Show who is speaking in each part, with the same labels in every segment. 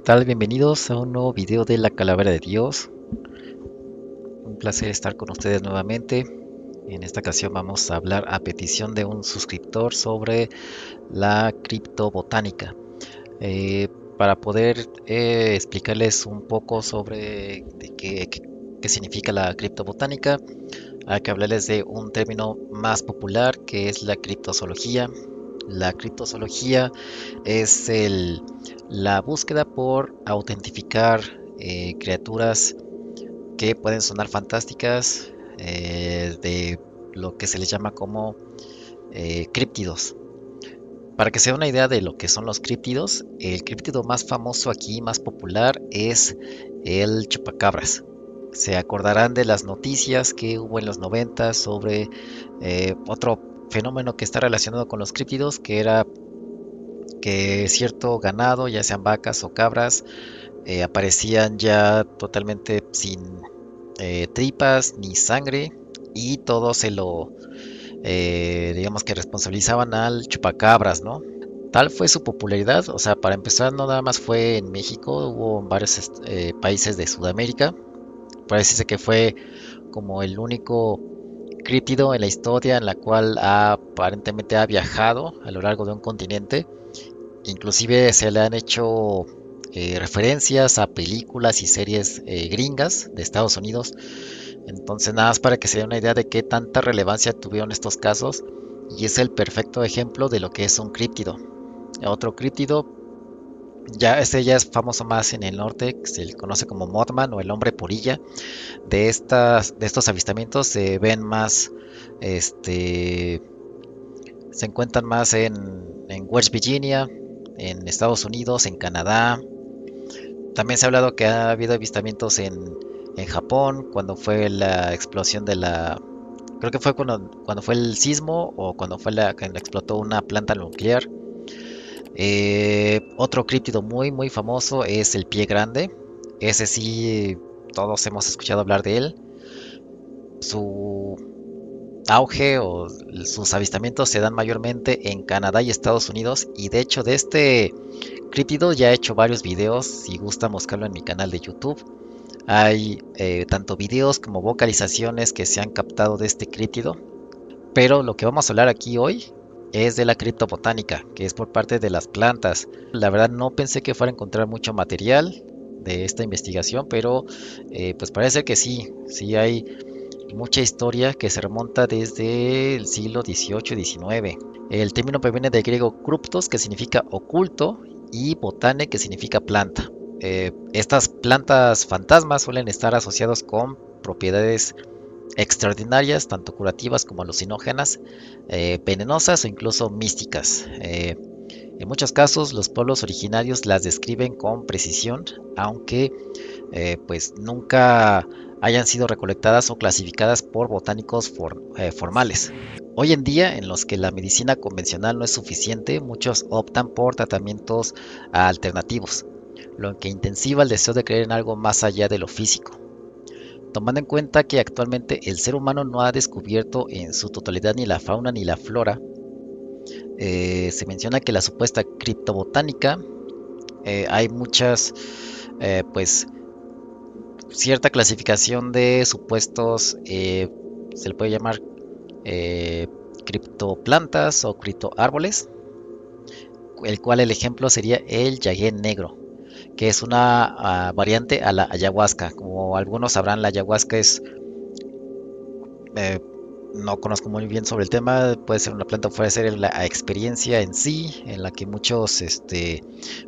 Speaker 1: tal? Bienvenidos a un nuevo video de la Calavera de Dios. Un placer estar con ustedes nuevamente. En esta ocasión vamos a hablar a petición de un suscriptor sobre la criptobotánica. Eh, para poder explicarles un poco sobre qué significa la criptobotánica, hay que hablarles de un término más popular que es la criptozoología. La criptozoología es la búsqueda por autentificar criaturas que pueden sonar fantásticas, de lo que se les llama como críptidos. Para que se dé una idea de lo que son los críptidos, el críptido más famoso aquí, más popular, es el chupacabras. Se acordarán de las noticias que hubo en los 90 sobre otro fenómeno que está relacionado con los críptidos, que era que cierto ganado, ya sean vacas o cabras, aparecían ya totalmente sin tripas ni sangre, y todo digamos que responsabilizaban al chupacabras, ¿no? Tal fue su popularidad, o sea, para empezar no nada más fue en México, hubo en varios países de Sudamérica. Parece que fue como el único críptido en la historia en la cual aparentemente ha viajado a lo largo de un continente. Inclusive se le han hecho referencias a películas y series gringas de Estados Unidos. Entonces, nada más para que se den una idea de qué tanta relevancia tuvieron estos casos, y es el perfecto ejemplo de lo que es un críptido. Otro críptido, ya este ya es famoso más en el norte, que se le conoce como Mothman o el hombre polilla. De estos avistamientos se ven más, este, se encuentran más en West Virginia, en Estados Unidos, en Canadá. También se ha hablado que ha habido avistamientos en Japón, cuando fue la explosión creo que fue cuando fue el sismo, o cuando fue cuando explotó una planta nuclear. Otro críptido muy muy famoso es el pie grande. Ese sí, todos hemos escuchado hablar de él. Su auge o sus avistamientos se dan mayormente en Canadá y Estados Unidos, y de hecho de este críptido ya he hecho varios videos. Si gustan buscarlo en mi canal de YouTube, hay tanto videos como vocalizaciones que se han captado de este críptido. Pero lo que vamos a hablar aquí hoy es de la criptobotánica, que es por parte de las plantas. La verdad no pensé que fuera a encontrar mucho material de esta investigación, pero pues parece que sí hay mucha historia que se remonta desde el siglo XVIII-XIX. El término proviene del griego cruptos, que significa oculto, y botane, que significa planta. Estas plantas fantasmas suelen estar asociados con propiedades extraordinarias, tanto curativas como alucinógenas, venenosas o incluso místicas. En muchos casos los pueblos originarios las describen con precisión, aunque pues nunca hayan sido recolectadas o clasificadas por botánicos formales. Hoy en día, en los que la medicina convencional no es suficiente, muchos optan por tratamientos alternativos, lo que intensiva el deseo de creer en algo más allá de lo físico. Tomando en cuenta que actualmente el ser humano no ha descubierto en su totalidad ni la fauna ni la flora, se menciona que la supuesta criptobotánica, hay muchas, pues cierta clasificación de supuestos, se le puede llamar eh, criptoplantas o criptoárboles, el cual el ejemplo sería el yagé negro, que es una variante a la ayahuasca. Como algunos sabrán, la ayahuasca eh, no conozco muy bien sobre el tema, puede ser una planta, puede ser la experiencia en sí, en la que muchos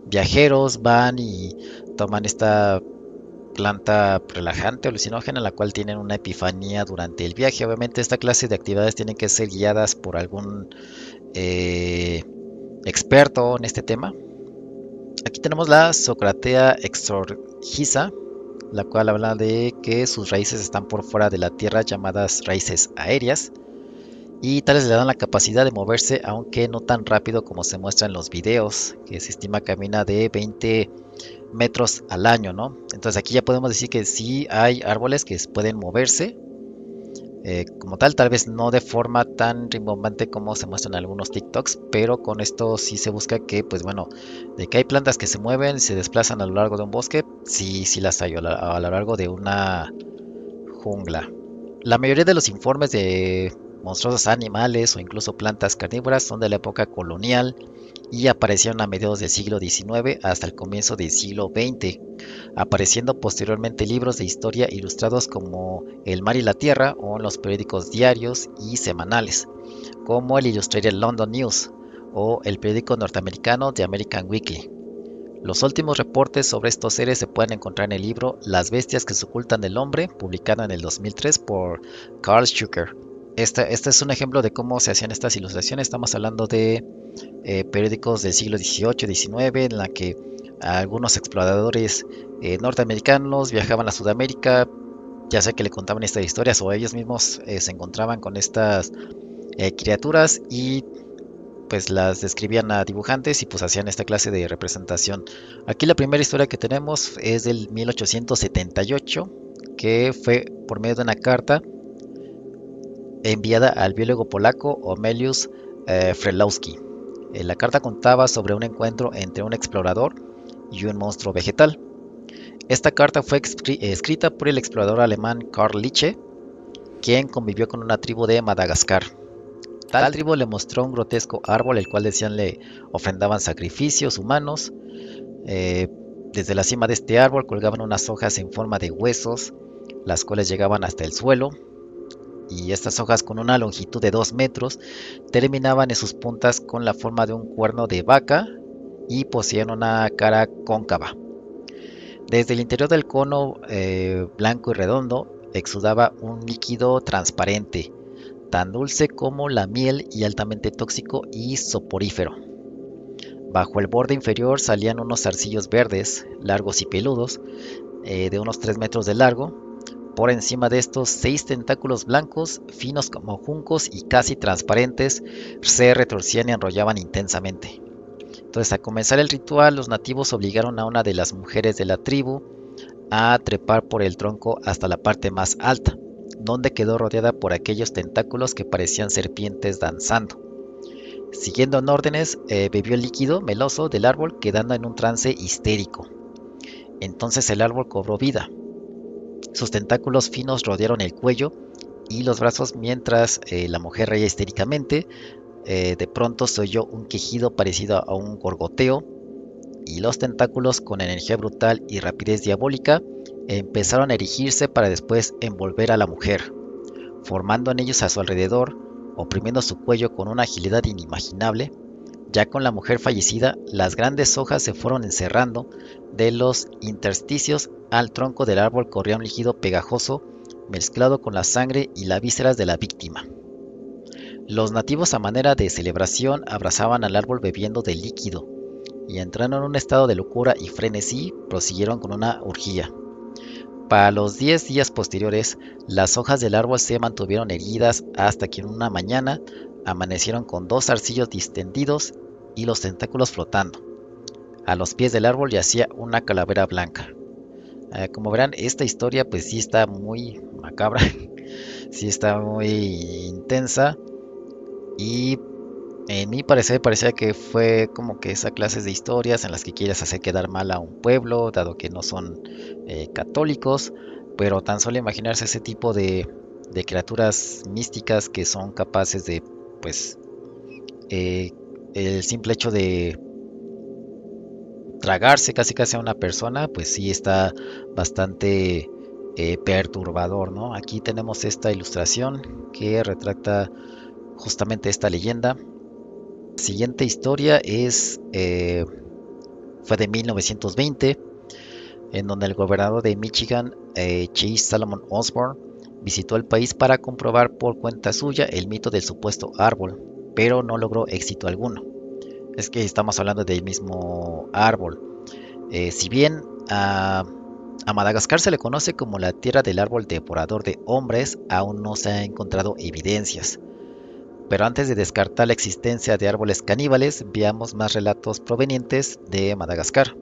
Speaker 1: viajeros van y toman esta planta relajante o alucinógena, en la cual tienen una epifanía durante el viaje. Obviamente esta clase de actividades tienen que ser guiadas por algún eh, experto en este tema. Aquí tenemos la Socratea exorgiza, la cual habla de que sus raíces están por fuera de la tierra, llamadas raíces aéreas, y tales le dan la capacidad de moverse, aunque no tan rápido como se muestra en los videos, que se estima camina de 20 metros al año, ¿no? Entonces aquí ya podemos decir que sí hay árboles que pueden moverse, Como tal vez no de forma tan rimbombante como se muestra en algunos TikToks, pero con esto sí se busca que, pues bueno, de que hay plantas que se mueven, se desplazan a lo largo de un bosque, sí, sí las hay a lo largo de una jungla. La mayoría de los informes de monstruosos animales o incluso plantas carnívoras son de la época colonial y aparecieron a mediados del siglo XIX hasta el comienzo del siglo XX, apareciendo posteriormente libros de historia ilustrados como El mar y la tierra o en los periódicos diarios y semanales, como el Illustrated London News o el periódico norteamericano The American Weekly. Los últimos reportes sobre estos seres se pueden encontrar en el libro Las bestias que se ocultan del hombre, publicado en el 2003 por Carl Schucker. Este es un ejemplo de cómo se hacían estas ilustraciones. Estamos hablando de periódicos del siglo XVIII, XIX, en la que algunos exploradores norteamericanos viajaban a Sudamérica, ya sea que le contaban estas historias o ellos mismos se encontraban con estas criaturas y pues las describían a dibujantes y pues hacían esta clase de representación. Aquí la primera historia que tenemos es del 1878, que fue por medio de una carta enviada al biólogo polaco Omelius Frelowski. La carta contaba sobre un encuentro entre un explorador y un monstruo vegetal. Esta carta fue escrita por el explorador alemán Karl Liche, quien convivió con una tribu de Madagascar. Tal tribu le mostró un grotesco árbol, el cual decían le ofrendaban sacrificios humanos. Eh, Desde la cima de este árbol colgaban unas hojas en forma de huesos, las cuales llegaban hasta el suelo, y estas hojas con una longitud de 2 metros terminaban en sus puntas con la forma de un cuerno de vaca y poseían una cara cóncava. Desde el interior del cono blanco y redondo exudaba un líquido transparente, tan dulce como la miel y altamente tóxico y soporífero. Bajo el borde inferior salían unos zarcillos verdes, largos y peludos, de unos 3 metros de largo. Por encima de estos, 6 tentáculos blancos, finos como juncos y casi transparentes, se retorcían y enrollaban intensamente. Entonces, al comenzar el ritual, los nativos obligaron a una de las mujeres de la tribu a trepar por el tronco hasta la parte más alta, donde quedó rodeada por aquellos tentáculos que parecían serpientes danzando. Siguiendo órdenes, bebió el líquido meloso del árbol, quedando en un trance histérico. Entonces el árbol cobró vida. Sus tentáculos finos rodearon el cuello y los brazos mientras la mujer reía histéricamente. De pronto se oyó un quejido parecido a un gorgoteo y los tentáculos, con energía brutal y rapidez diabólica, empezaron a erigirse para después envolver a la mujer, formando en ellos a su alrededor, oprimiendo su cuello con una agilidad inimaginable. Ya con la mujer fallecida, las grandes hojas se fueron encerrando. De los intersticios al tronco del árbol corría un líquido pegajoso mezclado con la sangre y las vísceras de la víctima. Los nativos, a manera de celebración, abrazaban al árbol bebiendo del líquido y, entrando en un estado de locura y frenesí, prosiguieron con una orgía. Para los 10 días posteriores, las hojas del árbol se mantuvieron erguidas hasta que en una mañana amanecieron con 2 zarcillos distendidos y los tentáculos flotando. A los pies del árbol yacía una calavera blanca. Como verán, esta historia pues sí está muy macabra, sí está muy intensa y en mi parecer parecía que fue como que esa clase de historias en las que quieres hacer quedar mal a un pueblo, dado que no son católicos, pero tan solo imaginarse ese tipo de criaturas místicas que son capaces de, pues, eh, el simple hecho de tragarse casi a una persona, pues sí está bastante perturbador, ¿no? Aquí tenemos esta ilustración que retrata justamente esta leyenda. La siguiente historia fue de 1920, en donde el gobernador de Michigan, Chase Salomon Osborne, visitó el país para comprobar por cuenta suya el mito del supuesto árbol, pero no logró éxito alguno. Es que estamos hablando del mismo árbol. Si bien a Madagascar se le conoce como la tierra del árbol devorador de hombres, aún no se han encontrado evidencias. Pero antes de descartar la existencia de árboles caníbales, veamos más relatos provenientes de Madagascar.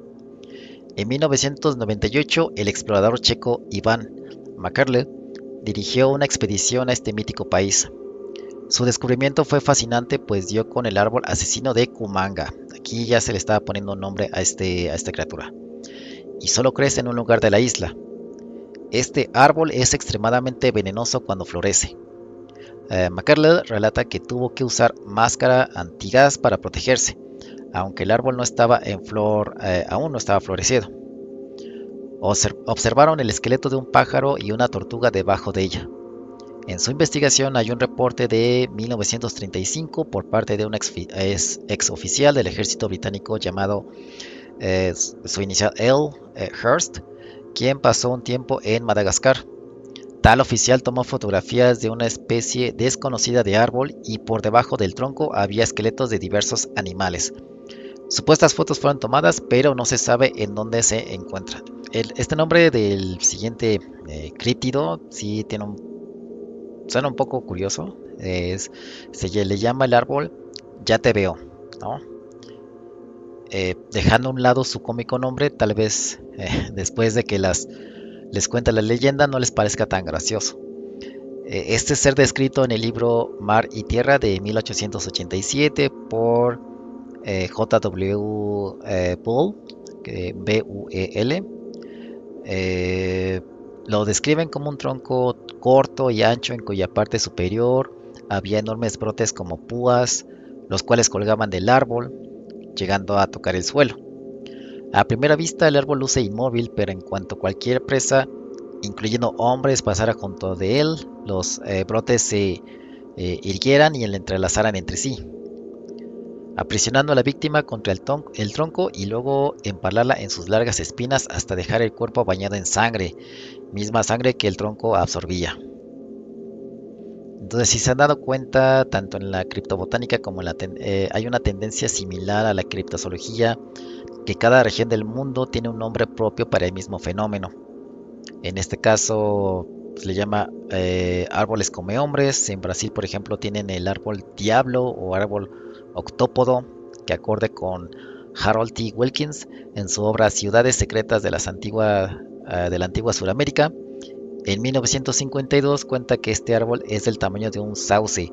Speaker 1: En 1998, el explorador checo Ivan Makarle dirigió una expedición a este mítico país. Su descubrimiento fue fascinante, pues dio con el árbol asesino de Kumanga. Aquí ya se le estaba poniendo un nombre a esta criatura. Y solo crece en un lugar de la isla. Este árbol es extremadamente venenoso cuando florece. Mackerle relata que tuvo que usar máscara antigas para protegerse, aunque el árbol no estaba en flor, aún no estaba florecido. Observaron el esqueleto de un pájaro y una tortuga debajo de ella. En su investigación hay un reporte de 1935 por parte de un ex oficial del ejército británico llamado su inicial L. Hurst, quien pasó un tiempo en Madagascar. Tal oficial tomó fotografías de una especie desconocida de árbol y por debajo del tronco había esqueletos de diversos animales. Supuestas fotos fueron tomadas, pero no se sabe en dónde se encuentran. Este nombre del siguiente críptido sí suena un poco curioso. Se le llama el árbol Ya te veo, ¿no? Dejando a un lado su cómico nombre, tal vez después de que les cuenta la leyenda no les parezca tan gracioso. Este ser descrito en el libro Mar y Tierra de 1887 por J.W. Bull, B-U-E-L, lo describen como un tronco corto y ancho en cuya parte superior había enormes brotes como púas, los cuales colgaban del árbol, llegando a tocar el suelo. A primera vista el árbol luce inmóvil, pero en cuanto cualquier presa, incluyendo hombres, pasara junto de él, los brotes se irguieran y le entrelazaran entre sí, aprisionando a la víctima contra el tronco y luego empalarla en sus largas espinas hasta dejar el cuerpo bañado en sangre, misma sangre que el tronco absorbía. Entonces, si se han dado cuenta, tanto en la criptobotánica como en hay una tendencia similar a la criptozoología, que cada región del mundo tiene un nombre propio para el mismo fenómeno. En este caso, se le llama árboles come hombres. En Brasil, por ejemplo, tienen el árbol diablo o árbol octópodo, que acorde con Harold T. Wilkins en su obra Ciudades secretas de de la antigua Suramérica. En 1952 cuenta que este árbol es del tamaño de un sauce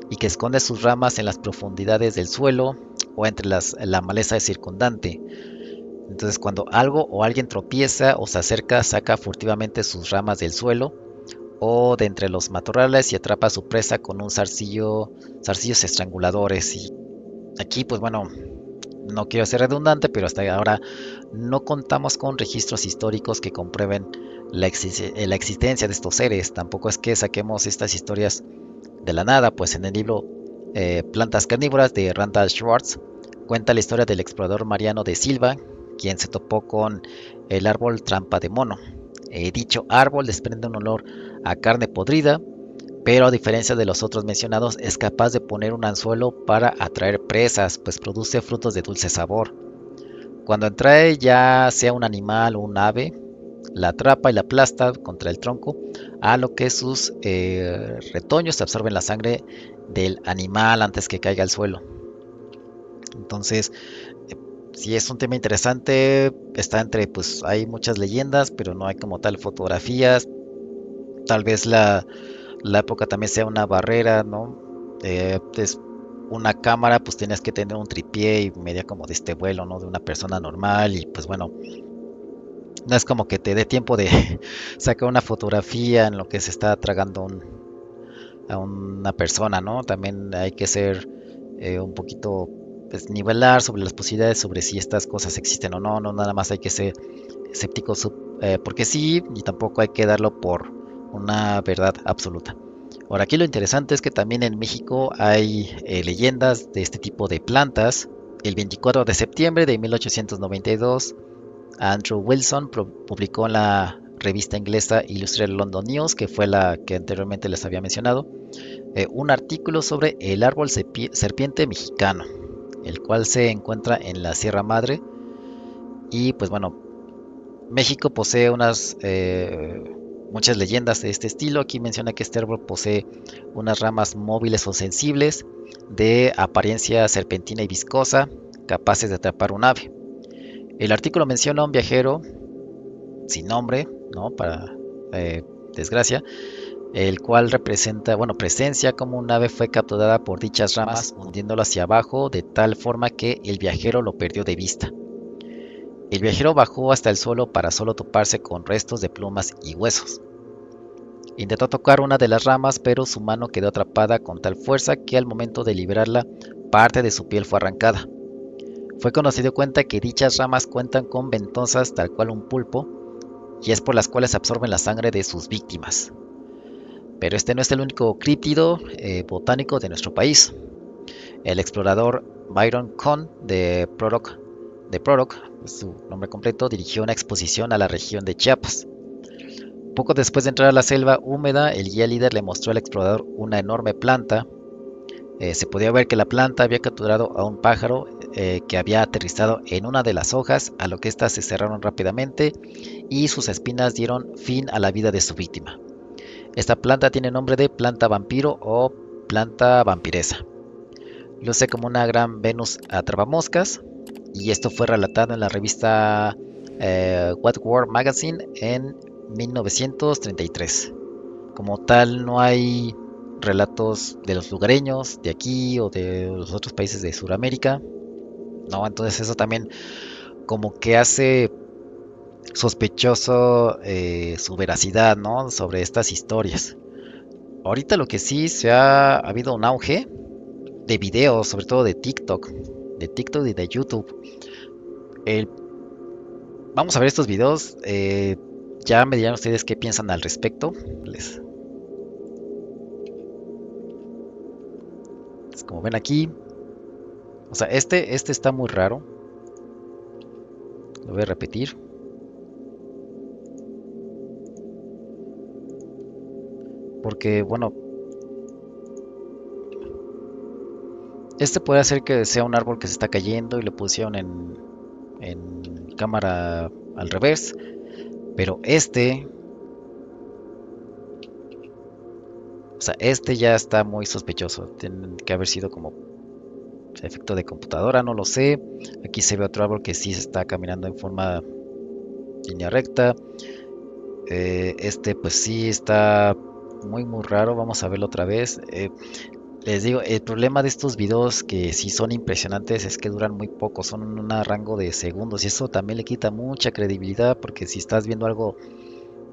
Speaker 1: y que esconde sus ramas en las profundidades del suelo o entre la maleza circundante. Entonces, cuando algo o alguien tropieza o se acerca, saca furtivamente sus ramas del suelo o de entre los matorrales y atrapa a su presa con zarcillos estranguladores. Y aquí, pues bueno, no quiero ser redundante, pero hasta ahora no contamos con registros históricos que comprueben la existencia de estos seres. Tampoco es que saquemos estas historias de la nada, pues en el libro Plantas carnívoras de Randall Schwartz cuenta la historia del explorador Mariano de Silva, quien se topó con el árbol trampa de mono. Dicho árbol desprende un olor a carne podrida, pero a diferencia de los otros mencionados es capaz de poner un anzuelo para atraer presas, pues produce frutos de dulce sabor. Cuando atrae ya sea un animal o un ave, la atrapa y la aplasta contra el tronco, a lo que sus retoños absorben la sangre del animal antes que caiga al suelo. Entonces, si es un tema interesante, está pues hay muchas leyendas, pero no hay como tal fotografías. Tal vez la época también sea una barrera, ¿no? Es una cámara, pues tienes que tener un tripié y media como de este vuelo, ¿no? De una persona normal y pues bueno, no es como que te dé tiempo de sacar una fotografía en lo que se está tragando a una persona, ¿no? También hay que ser un poquito, pues, nivelar sobre las posibilidades, sobre si estas cosas existen o no, no nada más hay que ser escéptico porque sí, y tampoco hay que darlo por una verdad absoluta. Ahora, aquí lo interesante es que también en México hay leyendas de este tipo de plantas. El 24 de septiembre de 1892, Andrew Wilson publicó en la revista inglesa Illustrated London News, que fue la que anteriormente les había mencionado, un artículo sobre el árbol serpiente mexicano, el cual se encuentra en la Sierra Madre. Y pues bueno, México posee muchas leyendas de este estilo. Aquí menciona que este árbol posee unas ramas móviles o sensibles de apariencia serpentina y viscosa, capaces de atrapar un ave. El artículo menciona a un viajero sin nombre, ¿no? Para desgracia, el cual representa, bueno, presencia como un ave fue capturada por dichas ramas, hundiéndolo hacia abajo de tal forma que el viajero lo perdió de vista. El viajero bajó hasta el suelo para solo toparse con restos de plumas y huesos. Intentó tocar una de las ramas, pero su mano quedó atrapada con tal fuerza que al momento de liberarla, parte de su piel fue arrancada. Fue cuando se dio cuenta que dichas ramas cuentan con ventosas tal cual un pulpo, y es por las cuales absorben la sangre de sus víctimas. Pero este no es el único críptido botánico de nuestro país. El explorador Byron Cohn de Proroc, su nombre completo, dirigió una exposición a la región de Chiapas. Poco después de entrar a la selva húmeda, el guía líder le mostró al explorador una enorme planta. Se podía ver que la planta había capturado a un pájaro que había aterrizado en una de las hojas, a lo que éstas se cerraron rápidamente y sus espinas dieron fin a la vida de su víctima. Esta planta tiene nombre de planta vampiro o planta vampiresa. Luce como una gran Venus atrapamoscas, y esto fue relatado en la revista What World Magazine en 1933. Como tal, no hay relatos de los lugareños de aquí o de los otros países de Sudamérica, ¿no? Entonces eso también como que hace sospechoso su veracidad, ¿no? Sobre estas historias. Ahorita lo que sí ha habido un auge de videos, sobre todo de TikTok y de YouTube. El- Vamos a ver estos videos. Ya me dirán ustedes qué piensan al respecto. Como ven aquí, o sea, este está muy raro. Lo voy a repetir. Porque, bueno, este puede hacer que sea un árbol que se está cayendo y lo pusieron en cámara al revés. Pero o sea, este ya está muy sospechoso. Tiene que haber sido como efecto de computadora, no lo sé. Aquí se ve otro árbol que sí se está caminando en forma línea recta. Este pues sí está muy raro. Vamos a verlo otra vez. Les digo, el problema de estos videos que sí son impresionantes es que duran muy poco, son un rango de segundos y eso también le quita mucha credibilidad porque si estás viendo algo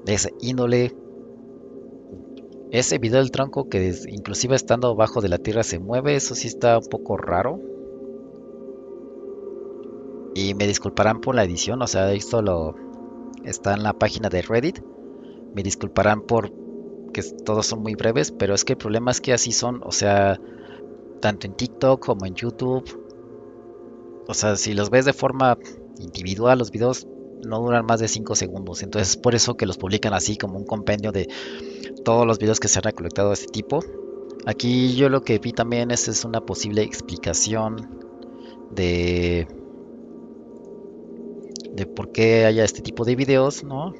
Speaker 1: de esa índole, ese video del tronco que inclusive estando abajo de la tierra se mueve, eso sí está un poco raro. Y me disculparán por la edición, o sea, esto está en la página de Reddit. Me disculparán por que todos son muy breves, pero es que el problema es que así son, o sea, tanto en TikTok como en YouTube. O sea, si los ves de forma individual, los videos no duran más de 5 segundos. Entonces es por eso que los publican así como un compendio de todos los videos que se han recolectado de este tipo. Aquí yo lo que vi también es una posible explicación de, de por qué haya este tipo de videos, ¿no?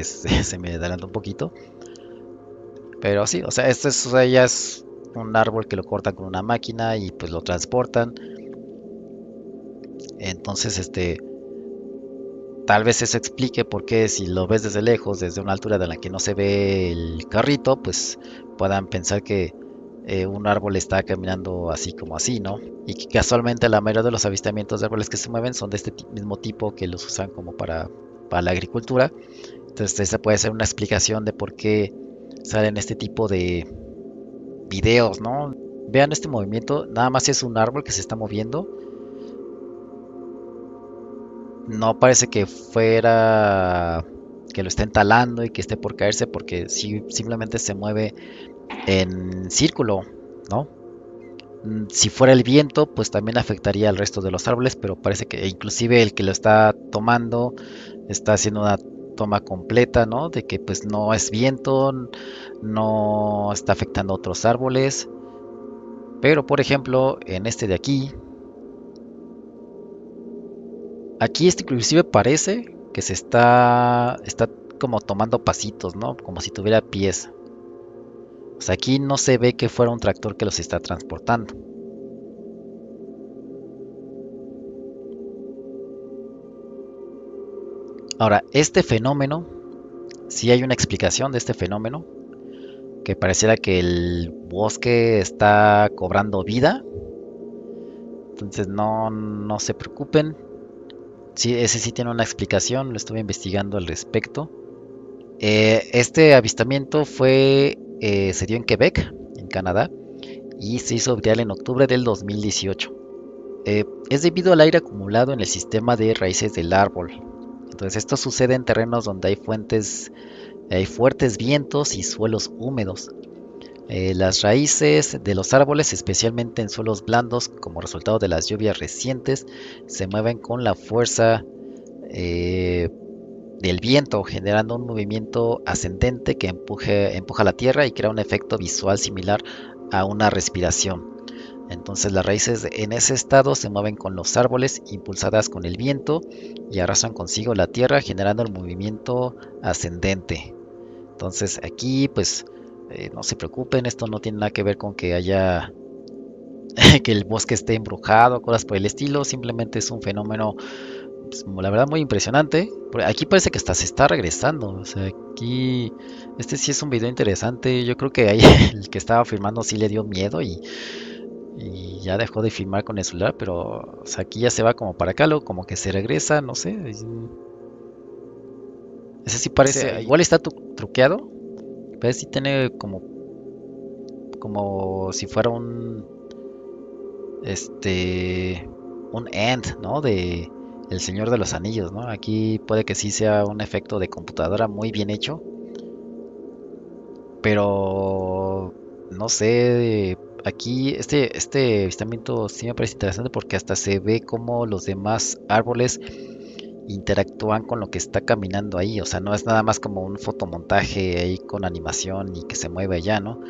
Speaker 1: Se me adelanta un poquito. Pero sí, o sea, esto es, o sea, ya es un árbol que lo cortan con una máquina y pues lo transportan. Entonces, tal vez eso explique por qué si lo ves desde lejos, desde una altura de la que no se ve el carrito, pues puedan pensar que un árbol está caminando así como así, ¿no? Y que casualmente la mayoría de los avistamientos de árboles que se mueven son de este mismo tipo que los usan como para la agricultura. Entonces esa puede ser una explicación de por qué salen este tipo de videos, ¿no? Vean este movimiento, nada más es un árbol que se está moviendo. No parece que fuera que lo estén talando y que esté por caerse porque simplemente se mueve en círculo, ¿no? Si fuera el viento, pues también afectaría al resto de los árboles, pero parece que inclusive el que lo está tomando está haciendo una toma completa, ¿no? De que pues no es viento, no está afectando a otros árboles. Pero por ejemplo, en este de aquí inclusive parece que está como tomando pasitos, ¿no? Como si tuviera pies. O sea, aquí no se ve que fuera un tractor que los está transportando. Ahora, este fenómeno, sí hay una explicación de este fenómeno, que pareciera que el bosque está cobrando vida. Entonces no se preocupen. Sí, ese sí tiene una explicación, lo estuve investigando al respecto. Este avistamiento se dio en Quebec, en Canadá, y se hizo viral en octubre del 2018. Es debido al aire acumulado en el sistema de raíces del árbol. Entonces esto sucede en terrenos donde hay fuertes vientos y suelos húmedos. Las raíces de los árboles, especialmente en suelos blandos, como resultado de las lluvias recientes, se mueven con la fuerza eh, del viento, generando un movimiento ascendente que empuja la tierra y crea un efecto visual similar a una respiración. Entonces las raíces en ese estado se mueven con los árboles, impulsadas con el viento, y arrasan consigo la tierra, generando el movimiento ascendente. Entonces aquí pues no se preocupen, esto no tiene nada que ver con que haya que el bosque esté embrujado, cosas por el estilo, simplemente es un fenómeno pues, la verdad muy impresionante. Aquí parece que hasta se está regresando, o sea, aquí este sí es un video interesante. Yo creo que ahí el que estaba filmando sí le dio miedo y ya dejó de filmar con el celular, pero o sea, aquí ya se va como para acá, luego como que se regresa, no sé. Ese sí parece, igual está truqueado, pero sí tiene como si fuera este, un end, ¿no? De El Señor de los Anillos, ¿no? Aquí puede que sí sea un efecto de computadora muy bien hecho, pero no sé, aquí este avistamiento sí me parece interesante porque hasta se ve como los demás árboles interactúan con lo que está caminando ahí, o sea, no es nada más como un fotomontaje ahí con animación y que se mueve allá, ¿no?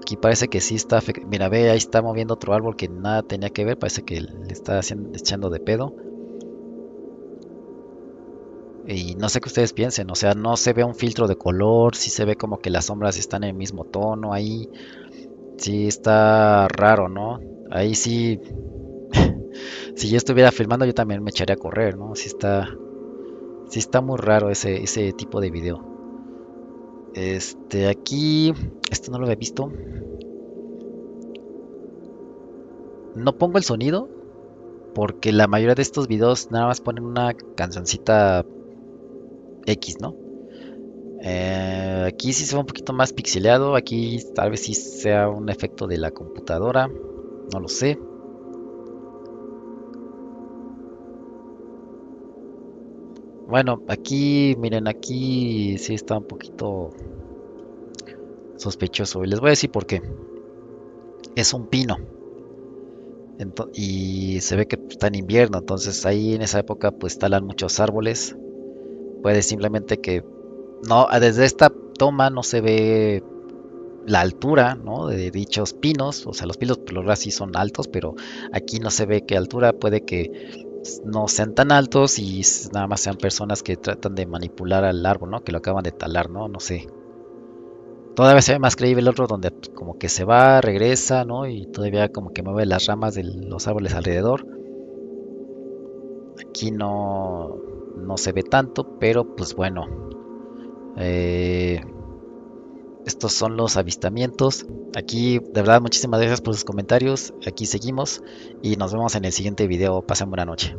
Speaker 1: Aquí parece que sí está, mira, ve, ahí está moviendo otro árbol que nada tenía que ver, parece que le está echando de pedo. Y no sé qué ustedes piensen, o sea, no se ve un filtro de color, sí se ve como que las sombras están en el mismo tono ahí, sí está raro, ¿no? Ahí sí, si yo estuviera filmando yo también me echaría a correr, ¿no? Sí está muy raro ese tipo de video. Aquí, esto no lo había visto. No pongo el sonido porque la mayoría de estos videos nada más ponen una cancioncita X, ¿no? Aquí sí se ve un poquito más pixeleado. Aquí tal vez sí sea un efecto de la computadora. No lo sé. Bueno, aquí, miren, aquí sí está un poquito sospechoso. Y les voy a decir por qué. Es un pino. Y se ve que está en invierno. Entonces ahí en esa época pues talan muchos árboles. Puede simplemente que no, desde esta toma no se ve la altura, ¿no? De dichos pinos, o sea, los pinos por lo general sí son altos, pero aquí no se ve qué altura, puede que no sean tan altos y nada más sean personas que tratan de manipular al árbol, ¿no? Que lo acaban de talar, ¿no? No sé. Todavía se ve más creíble el otro donde como que se va, regresa, ¿no? Y todavía como que mueve las ramas de los árboles alrededor. Aquí no se ve tanto, pero pues bueno. Eh, Estos son los avistamientos. Aquí, de verdad, muchísimas gracias por sus comentarios. Aquí seguimos y nos vemos en el siguiente video. Pasen buena noche.